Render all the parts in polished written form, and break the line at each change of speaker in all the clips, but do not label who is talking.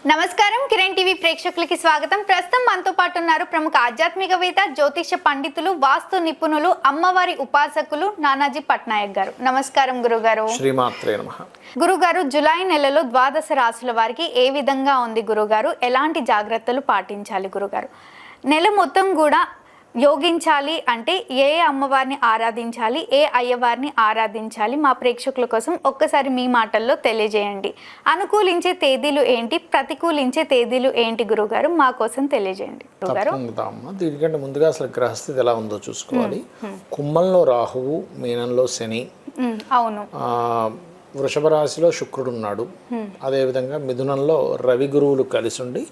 నమస్కారం కిరణ్ టీవీ ప్రేక్షకులకి స్వాగతం. ప్రస్తుతం మనతో పాటు ఉన్నారు ప్రముఖ ఆధ్యాత్మికవేత్త, జ్యోతిష పండితులు, వాస్తు నిపుణులు, అమ్మవారి ఉపాసకులు నానాజీ పట్నాయక్ గారు. నమస్కారం గురుగారు.
శ్రీమాత్రే నమః.
గురుగారు, జూలై నెలలో ద్వాదశ రాశుల వారికి ఏ విధంగా ఉంది గురుగారు? ఎలాంటి జాగ్రత్తలు పాటించాలి గురుగారు? నెల మొత్తం కూడా యోగించాలి అంటే ఏ అమ్మవారిని ఆరాధించాలి, ఏ అయ్యవారిని ఆరాధించాలి? మా ప్రేక్షకుల కోసం ఒక్కసారి మీ మాటల్లో తెలియజేయండి. అనుకూలించే తేదీలు ఏంటి, ప్రతికూలించే తేదీలు ఏంటి గురుగారు? మా కోసం తెలియజేయండి గురుగారు.
దీనికంటే ముందుగా అసలు గ్రహస్థితి ఎలా ఉందో చూసుకోవాలి. కుంభంలో రాహువు, మీనంలో శని,
అవును,
వృషభ రాశిలో శుక్రుడు ఉన్నాడు. అదేవిధంగా మిథునంలో రవి గురువులు కలిసి ఉండి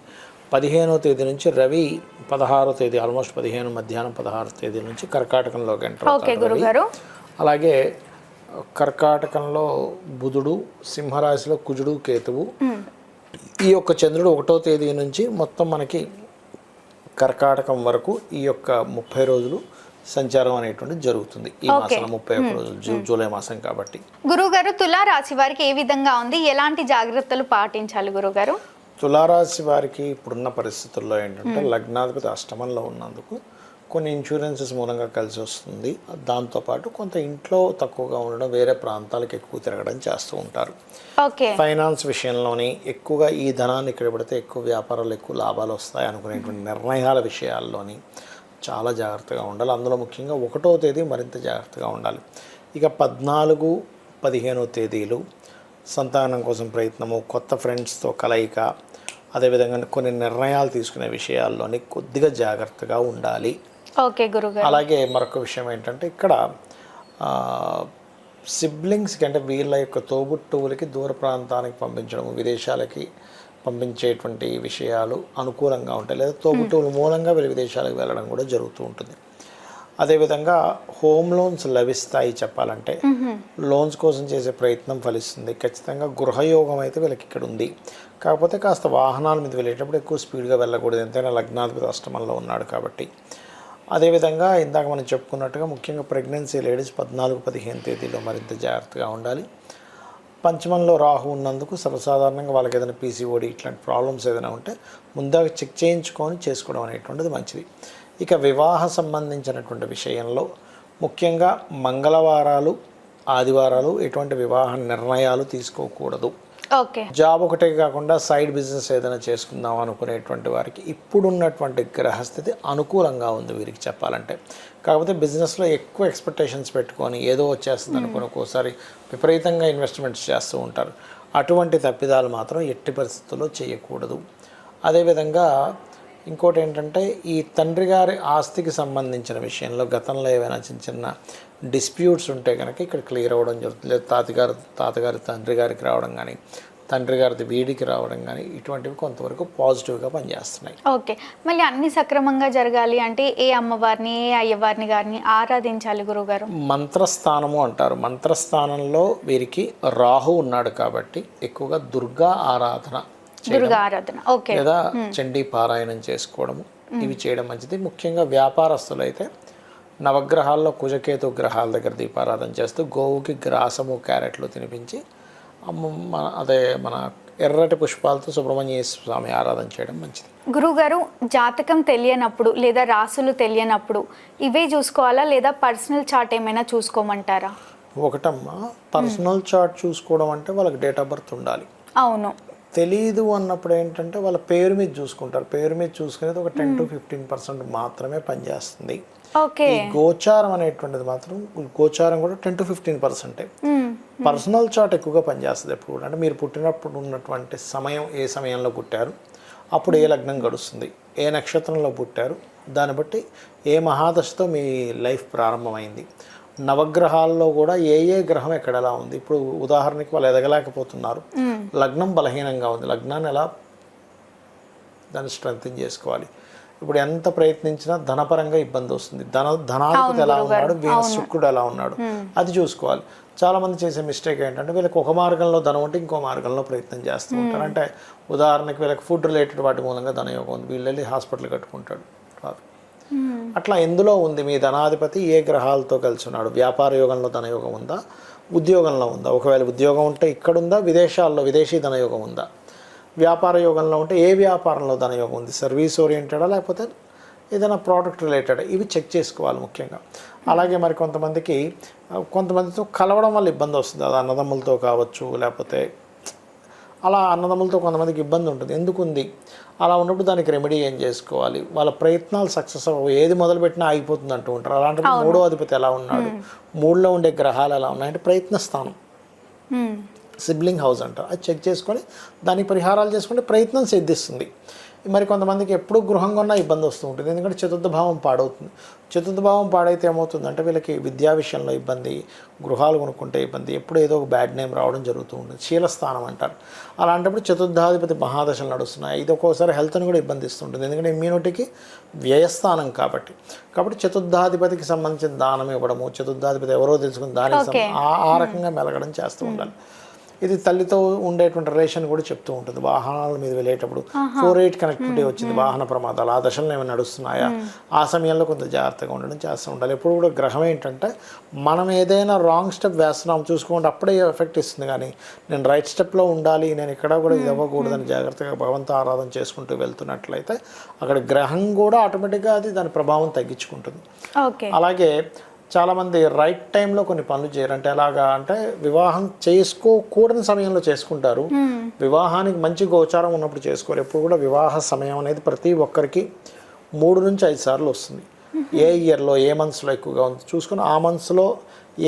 15వ తేదీ నుంచి రవి 16వ తేదీ ఆల్మోస్ట్ 15 మధ్యాహ్నం 16వ తేదీ నుంచి కర్కాటకంలోకి ఎంటర్ అవుతాడు. అలాగే కర్కాటకంలో బుధుడు, సింహరాశిలో కుజుడు, కేతువు. ఈ యొక్క చంద్రుడు 1వ తేదీ నుంచి మొత్తం మనకి కర్కాటకం వరకు ఈ యొక్క 30 రోజులు సంచారం అనేటువంటిది జరుగుతుంది. ఈ మాసం 31 రోజులు, జూలై మాసం కాబట్టి.
గురుగారు, తులా రాశి వారికి ఏ విధంగా ఉంది? ఎలాంటి జాగ్రత్తలు పాటించాలి గురుగారు?
తులారాశి వారికి ఇప్పుడున్న పరిస్థితుల్లో ఏంటంటే లగ్నాధిపతి అష్టమంలో ఉన్నందుకు కొన్ని ఇన్సూరెన్సెస్ మూలంగా కలిసి వస్తుంది. దాంతోపాటు కొంత ఇంట్లో తక్కువగా ఉండడం, వేరే ప్రాంతాలకు ఎక్కువ తిరగడం చేస్తూ ఉంటారు. ఫైనాన్స్ విషయంలోని ఎక్కువగా ఈ ధనాన్ని ఇక్కడ పెడితే ఎక్కువ వ్యాపారాలు, ఎక్కువ లాభాలు వస్తాయి అనుకునేటువంటి నిర్ణయాల విషయాల్లోని చాలా జాగ్రత్తగా ఉండాలి. అందులో ముఖ్యంగా 1వ తేదీ మరింత జాగ్రత్తగా ఉండాలి. ఇక 14, 15వ తేదీలు సంతానం కోసం ప్రయత్నము, కొత్త ఫ్రెండ్స్తో కలయిక, అదేవిధంగా కొన్ని నిర్ణయాలు తీసుకునే విషయాల్లోని కొద్దిగా జాగ్రత్తగా ఉండాలి.
ఓకే గురుగారు.
అలాగే మరొక విషయం ఏంటంటే ఇక్కడ సిబ్లింగ్స్కి అంటే వీళ్ళ యొక్క తోబుట్టువులకి దూర ప్రాంతానికి పంపించడం, విదేశాలకి పంపించేటువంటి విషయాలు అనుకూలంగా ఉంటాయి. లేదా తోబుట్టువుల మూలంగా వీళ్ళు విదేశాలకు వెళ్ళడం కూడా జరుగుతూ ఉంటుంది. అదేవిధంగా హోమ్ లోన్స్ లభిస్తాయి. చెప్పాలంటే లోన్స్ కోసం చేసే ప్రయత్నం ఫలిస్తుంది. ఖచ్చితంగా గృహయోగం అయితే వీళ్ళకి ఇక్కడ ఉంది. కాకపోతే కాస్త వాహనాల మీద వెళ్ళేటప్పుడు ఎక్కువ స్పీడ్గా వెళ్ళకూడదు, ఎంతైనా లగ్నాధిపతి అష్టమంలో ఉన్నాడు కాబట్టి. అదేవిధంగా ఇందాక మనం చెప్పుకున్నట్టుగా ముఖ్యంగా ప్రెగ్నెన్సీ లేడీస్ 14, 15 తేదీలో మరింత జాగ్రత్తగా ఉండాలి. పంచమంలో రాహు ఉన్నందుకు సర్వసాధారణంగా వాళ్ళకి ఏదైనా పీసీఓడి ఇట్లాంటి ప్రాబ్లమ్స్ ఏదైనా ఉంటే ముందుగా చెక్ చేయించుకొని చేసుకోవడం అనేటువంటిది మంచిది. ఇక వివాహ సంబంధించినటువంటి విషయంలో ముఖ్యంగా మంగళవారాలు, ఆదివారాలు ఎటువంటి వివాహ నిర్ణయాలు తీసుకోకూడదు. జాబ్ ఒకటే కాకుండా సైడ్ బిజినెస్ ఏదైనా చేసుకుందాం అనుకునేటువంటి వారికి ఇప్పుడున్నటువంటి గ్రహస్థితి అనుకూలంగా ఉంది వీరికి చెప్పాలంటే. కాకపోతే బిజినెస్లో ఎక్కువ ఎక్స్పెక్టేషన్స్ పెట్టుకొని ఏదో వచ్చేస్తుంది అనుకుని ఒక్కోసారి విపరీతంగా ఇన్వెస్ట్మెంట్స్ చేస్తూ ఉంటారు. అటువంటి తప్పిదాలు మాత్రం ఎట్టి పరిస్థితుల్లో చేయకూడదు. అదేవిధంగా ఇంకోటి ఏంటంటే ఈ తండ్రి గారి ఆస్తికి సంబంధించిన విషయంలో గతంలో ఏవైనా చిన్న చిన్న డిస్ప్యూట్స్ ఉంటే కనుక ఇక్కడ క్లియర్ అవ్వడం జరుగుతుంది. లేదా తాతగారి తండ్రి గారికి రావడం కానీ, తండ్రి గారిది వీడికి రావడం కానీ ఇటువంటివి కొంతవరకు పాజిటివ్గా పనిచేస్తున్నాయి.
ఓకే, మళ్ళీ అన్ని సక్రమంగా జరగాలి అంటే ఏ అమ్మవారిని, ఏ అయ్యవారిని గారిని ఆరాధించాలి గురుగారు?
మంత్రస్థానము అంటారు. మంత్రస్థానంలో వీరికి రాహు ఉన్నాడు కాబట్టి ఎక్కువగా దుర్గా ఆరాధన లేదా చండీ పారాయణం చేసుకోవడము, ఇవి చేయడం మంచిది. ముఖ్యంగా వ్యాపారస్తులు అయితే నవగ్రహాల్లో కుజకేతు గ్రహాల దగ్గర దీపారాధన చేస్తూ గోవుకి గ్రాసము, క్యారెట్లు తినిపించి మన ఎర్రటి పుష్పాలతో సుబ్రహ్మణ్య స్వామి ఆరాధన చేయడం మంచిది.
గురుగారు, జాతకం తెలియనప్పుడు లేదా రాసులు తెలియనప్పుడు ఇవే చూసుకోవాలా లేదా పర్సనల్ చార్ట్ ఏమైనా చూసుకోమంటారా?
ఒకటమ్మా, పర్సనల్ చార్ట్ చూసుకోవడం అంటే వాళ్ళకి డేట్ ఆఫ్ బర్త్ ఉండాలి.
అవును.
తెలీదు అన్నప్పుడు ఏంటంటే వాళ్ళ పేరు మీద చూసుకుంటారు. పేరు మీద చూసుకునేది ఒక 10 to 15% మాత్రమే పనిచేస్తుంది. ఈ గోచారం అనేటువంటిది మాత్రం, గోచారం కూడా 10 to 15%. పర్సనల్ చార్ట్ ఎక్కువగా పనిచేస్తుంది ఎప్పుడు కూడా. అంటే మీరు పుట్టినప్పుడు ఉన్నటువంటి సమయం, ఏ సమయంలో పుట్టారు, అప్పుడు ఏ లగ్నం గడుస్తుంది, ఏ నక్షత్రంలో పుట్టారు, దాన్ని బట్టి ఏ మహాదశతో మీ లైఫ్ ప్రారంభమైంది, నవగ్రహాల్లో కూడా ఏ ఏ గ్రహం ఎక్కడ ఎలా ఉంది. ఇప్పుడు ఉదాహరణకి వాళ్ళు ఎదగలేకపోతున్నారు, లగ్నం బలహీనంగా ఉంది, లగ్నాన్ని ఎలా దాన్ని స్ట్రెంగ్తన్ చేసుకోవాలి. ఇప్పుడు ఎంత ప్రయత్నించినా ధనపరంగా ఇబ్బంది వస్తుంది. ధనాధిపతి ఎలా ఉన్నాడు, శుక్రుడు ఎలా ఉన్నాడు, అది చూసుకోవాలి. చాలామంది చేసే మిస్టేక్ ఏంటంటే వీళ్ళకి ఒక మార్గంలో ధనం ఉంటే ఇంకో మార్గంలో ప్రయత్నం చేస్తూ ఉంటారు. అంటే ఉదాహరణకి వీళ్ళకి ఫుడ్ రిలేటెడ్ వాటి మూలంగా ధనయోగం ఉంది, వీళ్ళు వెళ్ళి హాస్పిటల్ కట్టుకుంటాడు, రాదు. అట్లా ఎందులో ఉంది మీ ధనాధిపతి, ఏ గ్రహాలతో కలిసి ఉన్నాడు, వ్యాపార యోగంలో ధనయోగం ఉందా, ఉద్యోగంలో ఉందా, ఒకవేళ ఉద్యోగం ఉంటే ఇక్కడుందా, విదేశాల్లో విదేశీ ధనయోగం ఉందా, వ్యాపార యోగంలో ఉంటే ఏ వ్యాపారంలో ధనయోగం ఉంది, సర్వీస్ ఓరియంటెడా లేకపోతే ఏదైనా ప్రోడక్ట్ రిలేటెడ్, ఇవి చెక్ చేసుకోవాలి ముఖ్యంగా. అలాగే మరి కొంతమందితో కలవడం వల్ల ఇబ్బంది వస్తుంది, అది అన్నదమ్ములతో కావచ్చు, లేకపోతే అలా అన్నదమ్ములతో కొంతమందికి ఇబ్బంది ఉంటుంది. ఎందుకు ఉంది అలా ఉన్నప్పుడు దానికి రెమెడీ ఏం చేసుకోవాలి, వాళ్ళ ప్రయత్నాలు సక్సెస్ అవ్వవు, ఏది మొదలుపెట్టినా ఆగిపోతుంది అంటూ ఉంటారు. అలాంటి మూడో అధిపతి ఎలా ఉన్నాడు, మూడులో ఉండే గ్రహాలు ఎలా ఉన్నాయంటే ప్రయత్న స్థానం, సిబ్లింగ్ హౌస్ అంటారు, అది చెక్ చేసుకొని దానికి పరిహారాలు చేసుకుంటే ప్రయత్నం సిద్ధిస్తుంది. మరి కొంతమందికి ఎప్పుడు గృహం కొన్నా ఇబ్బంది వస్తూ ఉంటుంది, ఎందుకంటే చతుర్థ భావం పాడవుతుంది. చతుర్థ భావం పాడైతే ఏమవుతుందంటే వీళ్ళకి విద్యా విషయంలో ఇబ్బంది, గృహాలు కొనుక్కుంటే ఇబ్బంది, ఎప్పుడు ఏదో ఒక బ్యాడ్ నేమ్ రావడం జరుగుతూ ఉంటుంది, శీలస్థానం అంటారు. అలాంటప్పుడు చతుర్థాధిపతి మహాదశలు నడుస్తున్నాయి, ఇది ఒక్కోసారి హెల్త్ని కూడా ఇబ్బందిస్తుంటుంది, ఎందుకంటే ఇమ్యూనిటీకి వ్యయస్థానం కాబట్టి చతుర్థాధిపతికి సంబంధించిన దానం ఇవ్వడము, చతుర్థాధిపతి ఎవరో తెలుసుకుని దానికి ఆ రకంగా మెలగడం చేస్తూ ఉండాలి. ఇది తల్లితో ఉండేటువంటి రిలేషన్ కూడా చెప్తూ ఉంటుంది. వాహనాల మీద వెళ్ళేటప్పుడు 4-8 కనెక్టివిటీ వచ్చింది, వాహన ప్రమాదాలు ఆ దశలో ఏమైనా నడుస్తున్నాయా, ఆ సమయంలో కొంత జాగ్రత్తగా ఉండడం చేస్తూ ఉండాలి. ఎప్పుడు కూడా గ్రహం ఏంటంటే మనం ఏదైనా రాంగ్ స్టెప్ వేస్తున్నాం చూసుకోండి, అప్పుడే ఎఫెక్ట్ ఇస్తుంది. కానీ నేను రైట్ స్టెప్లో ఉండాలి, నేను ఇక్కడ కూడా ఇది అవ్వకూడదని జాగ్రత్తగా భగవంతు ఆరాధన చేసుకుంటూ వెళ్తున్నట్లయితే అక్కడ గ్రహం కూడా ఆటోమేటిక్గా అది దాని ప్రభావం తగ్గించుకుంటుంది. అలాగే చాలామంది రైట్ టైంలో కొన్ని పనులు చేయరు. అంటే ఎలాగా అంటే వివాహం చేసుకోకూడని సమయంలో చేసుకుంటారు, వివాహానికి మంచి గోచారం ఉన్నప్పుడు చేసుకోరు. ఎప్పుడు కూడా వివాహ సమయం అనేది ప్రతి ఒక్కరికి 3 నుంచి 5 సార్లు వస్తుంది. ఏ ఇయర్లో ఏ మంత్స్లో ఎక్కువగా ఉంది చూసుకుని ఆ మంత్స్లో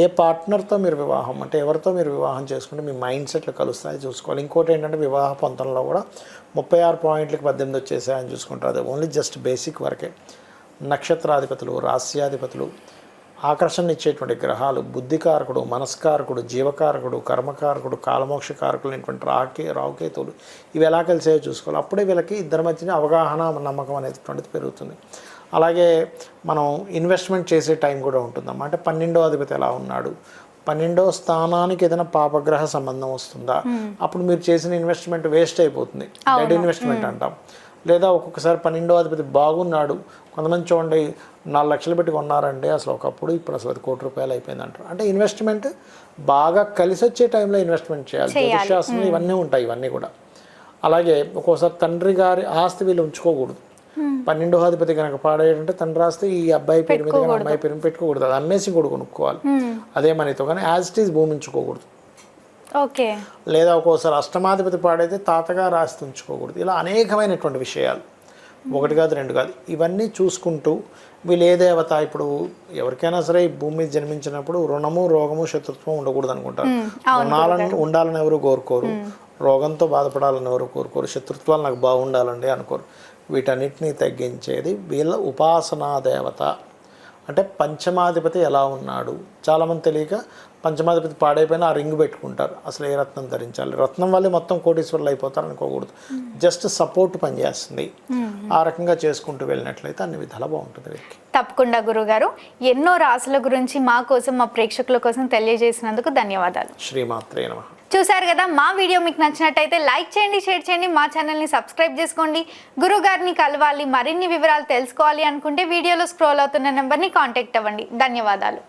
ఏ పార్ట్నర్తో మీరు వివాహం అంటే ఎవరితో మీరు వివాహం చేసుకుంటే మీ మైండ్ సెట్లు కలుస్తాయి చూసుకోవాలి. ఇంకోటి ఏంటంటే వివాహ పొంతనలో కూడా 36 పాయింట్లకి 18 వచ్చేసాయని చూసుకుంటారు. అది ఓన్లీ జస్ట్ బేసిక్ వరకే. నక్షత్రాధిపతులు, రాస్యాధిపతులు, ఆకర్షణ ఇచ్చేటువంటి గ్రహాలు, బుద్ధికారకుడు, మనస్కారకుడు, జీవకారకుడు, కర్మకారకుడు, కాలమోక్షకారకులు అయినటువంటి రావుకేతువులు ఇవి ఎలా కలిసాయో చూసుకోవాలి. అప్పుడే వీళ్ళకి ఇద్దరి మధ్యన అవగాహన, నమ్మకం అనేటువంటిది పెరుగుతుంది. అలాగే మనం ఇన్వెస్ట్మెంట్ చేసే టైం కూడా ఉంటుందన్నమాట. అంటే 12వ అధిపతి ఎలా ఉన్నాడు, 12వ స్థానానికి ఏదైనా పాపగ్రహ సంబంధం వస్తుందా, అప్పుడు మీరు చేసిన ఇన్వెస్ట్మెంట్ వేస్ట్ అయిపోతుంది, డెడ్ ఇన్వెస్ట్మెంట్ అంటాం. లేదా ఒక్కొక్కసారి 12వ అధిపతి బాగున్నాడు, కొంతమంది చూడండి 4 లక్షలు పెట్టి కొన్నారండి అసలు ఒకప్పుడు, ఇప్పుడు అసలు అది ₹1 కోటి అయిపోయింది అంటారు. అంటే ఇన్వెస్ట్మెంట్ బాగా కలిసి వచ్చే టైంలో ఇన్వెస్ట్మెంట్ చేయాలి. జ్యోతిషాస్త్రంలో ఇవన్నీ ఉంటాయి, ఇవన్నీ కూడా. అలాగే ఒక్కోసారి తండ్రి గారి ఆస్తి వీళ్ళు ఉంచుకోకూడదు. 12వ అధిపతి కనుక పాడేటంటే తండ్రి ఆస్తి ఈ అబ్బాయి పేరు మీద కానీ అమ్మాయి పేరు మీద పెట్టుకోకూడదు, అది అమ్మేసి కూడా కొనుక్కోవాలి అదే మనీతో. కానీ యాజ్ ఇట్ ఈజ్ భూమి ఉంచుకోకూడదు. లేదా ఒక్కోసారి అష్టమాధిపతి పాడైతే తాతగారు ఆస్తి ఉంచుకోకూడదు. ఇలా అనేకమైనటువంటి విషయాలు, 1 కాదు 2 కాదు, ఇవన్నీ చూసుకుంటూ వీళ్ళు ఏ దేవత, ఇప్పుడు ఎవరికైనా సరే ఈ భూమి మీద జన్మించినప్పుడు రుణము, రోగము, శత్రుత్వం ఉండకూడదు అనుకుంటారు. రుణాలను ఉండాలని ఎవరు కోరుకోరు, రోగంతో బాధపడాలని ఎవరు కోరుకోరు, శత్రుత్వాలు నాకు బాగుండాలండి అనుకోరు. వీటన్నిటినీ తగ్గించేది వీళ్ళ ఉపాసనా దేవత. అంటే పంచమాధిపతి ఎలా ఉన్నాడు, చాలామంది తెలియక పంచమాధిపతి పాడైపోయినా ఆ రింగ్ పెట్టుకుంటారు. అసలు ఏ రత్నం ధరించాలి, రత్నం వల్లే మొత్తం కోటీశ్వరులు అయిపోతారు అనుకోకూడదు, జస్ట్ సపోర్ట్ పనిచేస్తుంది. ఆ రకంగా చేసుకుంటూ వెళ్ళినట్లయితే అన్ని విధాలా బాగుంటుంది.
తప్పకుండా గురుగారు, ఎన్నో రాసుల గురించి మా కోసం, మా ప్రేక్షకుల కోసం తెలియజేసినందుకు ధన్యవాదాలు.
శ్రీమాత్రే నమః.
చూసారు కదా, మా వీడియో మీకు నచ్చినట్టయితే లైక్ చేయండి, షేర్ చేయండి, మా ఛానల్ని సబ్స్క్రైబ్ చేసుకోండి. గురుగారిని కలవాలి, మరిన్ని వివరాలు తెలుసుకోవాలి అనుకుంటే వీడియోలో స్క్రోల్ అవుతున్న నెంబర్ని కాంటాక్ట్ అవ్వండి. ధన్యవాదాలు.